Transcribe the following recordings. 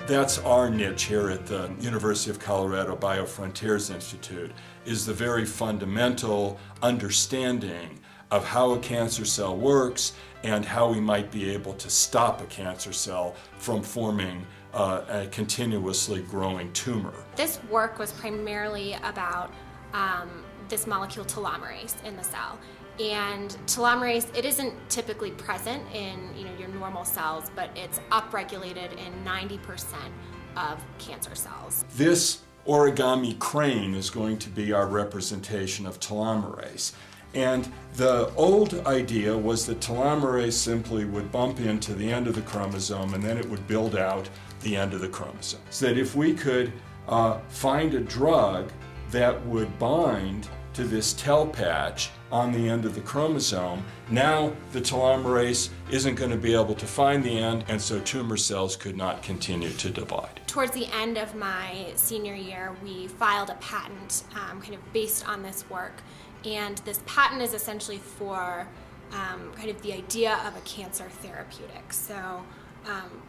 That's our niche here at the University of Colorado BioFrontiers Institute, is the very fundamental understanding of how a cancer cell works and how we might be able to stop a cancer cell from forming a continuously growing tumor. This work was primarily about this molecule telomerase in the cell. And telomerase, it isn't typically present in your normal cells, but it's upregulated in 90% of cancer cells. This origami crane is going to be our representation of telomerase. And the old idea was that telomerase simply would bump into the end of the chromosome and then it would build out the end of the chromosome. So that if we could find a drug that would bind to this TEL patch on the end of the chromosome, now the telomerase isn't going to be able to find the end, and so tumor cells could not continue to divide. Towards the end of my senior year, we filed a patent kind of based on this work, and this patent is essentially for kind of the idea of a cancer therapeutic. So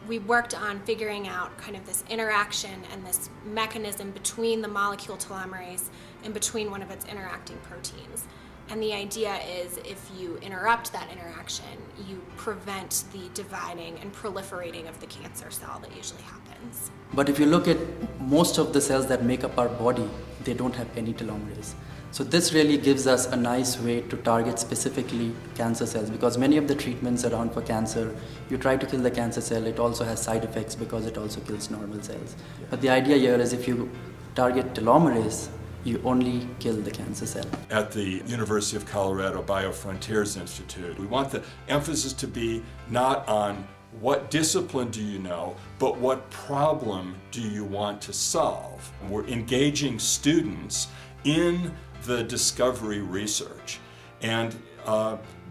we worked on figuring out kind of this interaction and this mechanism between the molecule telomerase and between one of its interacting proteins. And the idea is if you interrupt that interaction, you prevent the dividing and proliferating of the cancer cell that usually happens. But if you look at most of the cells that make up our body, they don't have any telomerase. So this really gives us a nice way to target specifically cancer cells, because many of the treatments around for cancer, you try to kill the cancer cell, it also has side effects because it also kills normal cells. But the idea here is if you target telomerase, you only kill the cancer cell. At the University of Colorado BioFrontiers Institute, we want the emphasis to be not on what discipline do you know, but what problem do you want to solve. We're engaging students in the discovery research, and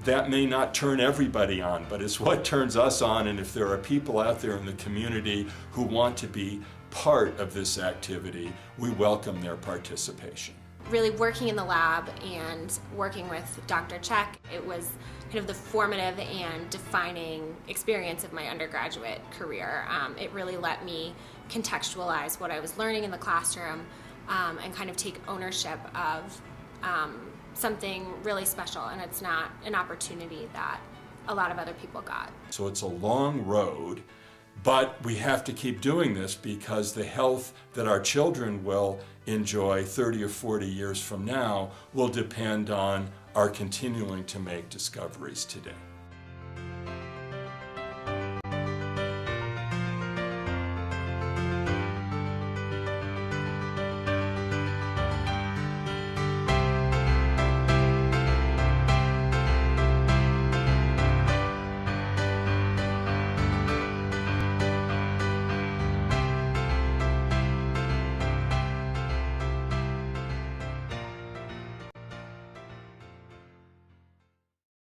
that may not turn everybody on, but it's what turns us on. And if there are people out there in the community who want to be part of this activity, we welcome their participation. Really working in the lab and working with Dr. Check, it was kind of the formative and defining experience of my undergraduate career. It really let me contextualize what I was learning in the classroom and kind of take ownership of something really special, and it's not an opportunity that a lot of other people got. So it's a long road, but we have to keep doing this because the health that our children will enjoy 30 or 40 years from now will depend on our continuing to make discoveries today.